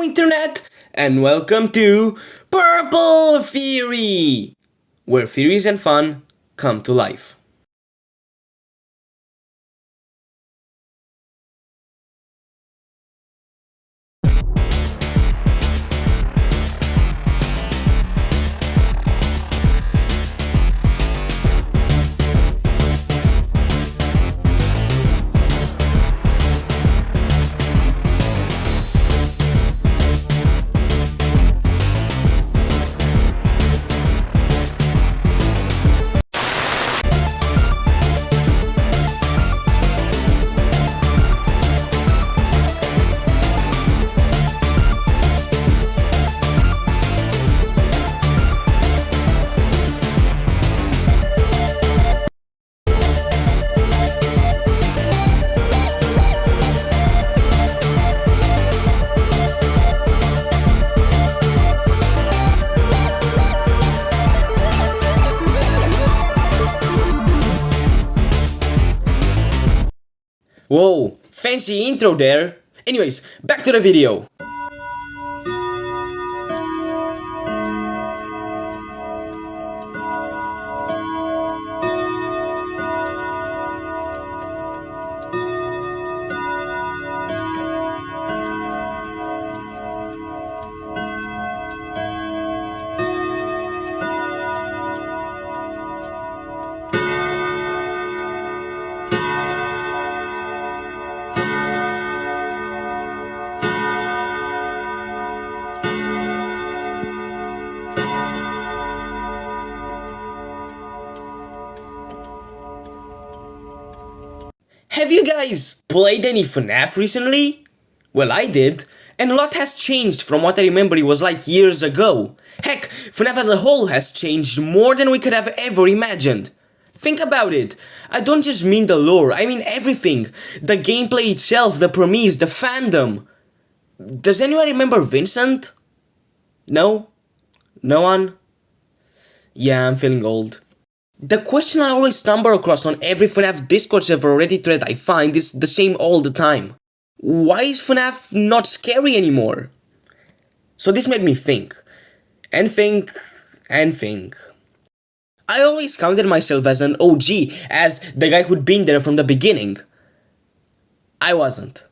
Internet, and welcome to Purple Theory, where theories and fun come to life. Whoa, fancy intro there. Anyways, back to the video. Have you guys played any FNAF recently? Well, I did, and a lot has changed from what I remember it was like years ago. Heck, FNAF as a whole has changed more than we could have ever imagined. Think about it. I don't just mean the lore, I mean everything. The gameplay itself, the premise, the fandom. Does anyone remember Vincent? No? No one? Yeah, I'm feeling old. The question I always stumble across on every FNAF Discord server or Reddit thread I find is the same all the time. Why is FNAF not scary anymore? So this made me think. And think. And think. I always counted myself as an OG, as the guy who'd been there from the beginning. I wasn't.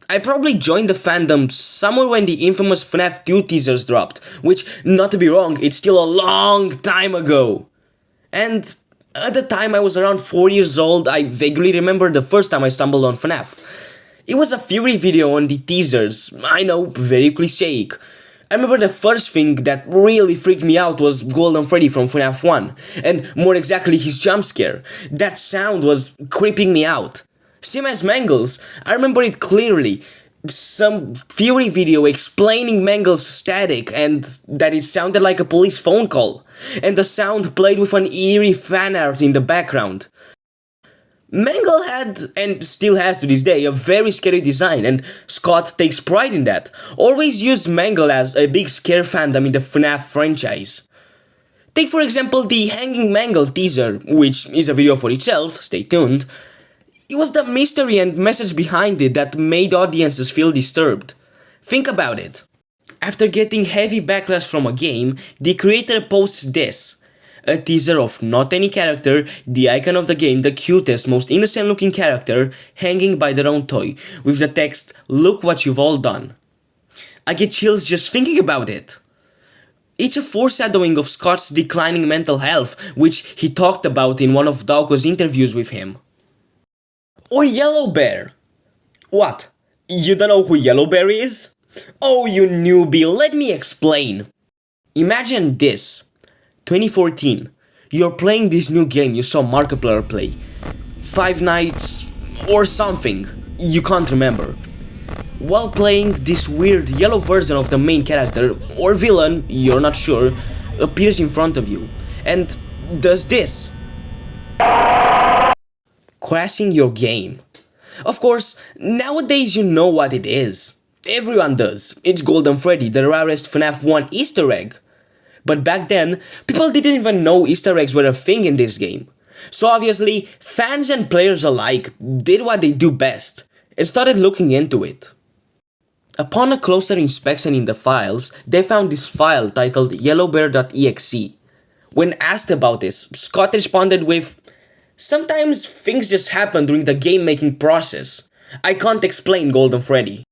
I probably joined the fandom somewhere when the infamous FNAF 2 teasers dropped, which, not to be wrong, it's still a long time ago. And at the time I was around 4 years old, I vaguely remember the first time I stumbled on FNAF. It was a Fury video on the teasers, I know, very clichéic. I remember the first thing that really freaked me out was Golden Freddy from FNAF 1, and more exactly his jump scare. That sound was creeping me out. Same as Mangle's, I remember it clearly. Some Fury video explaining Mangle's static and that it sounded like a police phone call, and the sound played with an eerie fan art in the background. Mangle had, and still has to this day, a very scary design, and Scott takes pride in that. Always used Mangle as a big scare fandom in the FNAF franchise. Take for example the Hanging Mangle teaser, which is a video for itself, stay tuned. It was the mystery and message behind it that made audiences feel disturbed. Think about it. After getting heavy backlash from a game, the creator posts this. A teaser of not any character, the icon of the game, the cutest, most innocent looking character, hanging by their own toy, with the text, "Look what you've all done." I get chills just thinking about it. It's a foreshadowing of Scott's declining mental health, which he talked about in one of Dawko's interviews with him. Or Yellow Bear. What? You don't know who Yellow Bear is? Oh, you newbie, let me explain. Imagine this. 2014. You're playing this new game you saw Markiplier play. Five Nights or something. You can't remember. While playing, this weird yellow version of the main character, or villain, you're not sure, appears in front of you and does this. Crashing your game. Of course, nowadays you know what it is. Everyone does. It's Golden Freddy, the rarest FNAF 1 Easter egg. But back then, people didn't even know Easter eggs were a thing in this game. So obviously, fans and players alike did what they do best and started looking into it. Upon a closer inspection in the files, they found this file titled yellowbear.exe. When asked about this, Scott responded with, "Sometimes things just happen during the game making process. I can't explain Golden Freddy."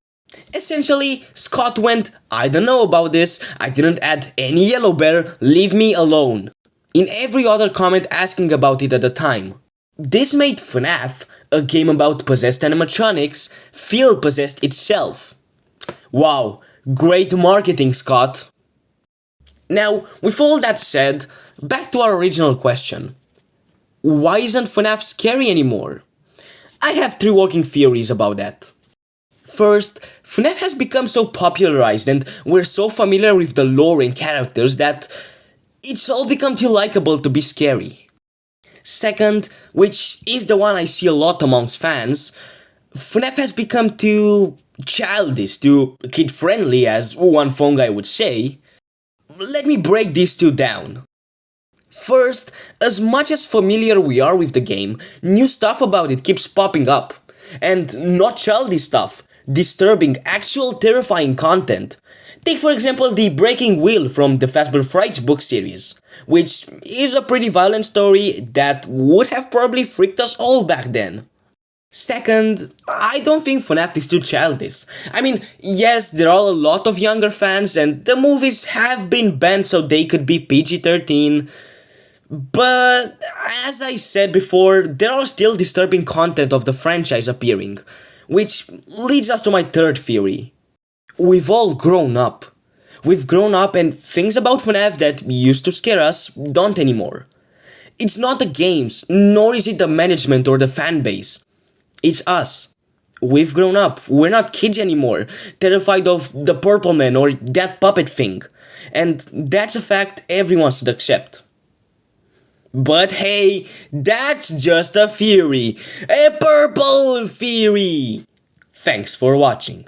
Essentially, Scott went, "I don't know about this, I didn't add any yellow bear, leave me alone," in every other comment asking about it at the time. This made FNAF, a game about possessed animatronics, feel possessed itself. Wow, great marketing, Scott. Now, with all that said, back to our original question. Why isn't FNAF scary anymore? I have three working theories about that. First, FNAF has become so popularized and we're so familiar with the lore and characters that it's all become too likable to be scary. Second, which is the one I see a lot amongst fans, FNAF has become too childish, too kid-friendly, as one phone guy would say. Let me break these two down. First, as much as familiar we are with the game, new stuff about it keeps popping up. And not childish stuff, disturbing, actual terrifying content. Take for example the Breaking Wheel from the Fazbear Frights book series, which is a pretty violent story that would have probably freaked us all back then. Second, I don't think FNAF is too childish. I mean, yes, there are a lot of younger fans and the movies have been banned so they could be PG-13, but as I said before, there are still disturbing content of the franchise appearing, which leads us to my third theory. We've all grown up. We've grown up and things about FNAF that used to scare us don't anymore. It's not the games, nor is it the management or the fan base. It's us. We've grown up. We're not kids anymore, terrified of the Purple Man or that puppet thing. And that's a fact everyone should accept. But hey, that's just a theory. A purple theory. Thanks for watching.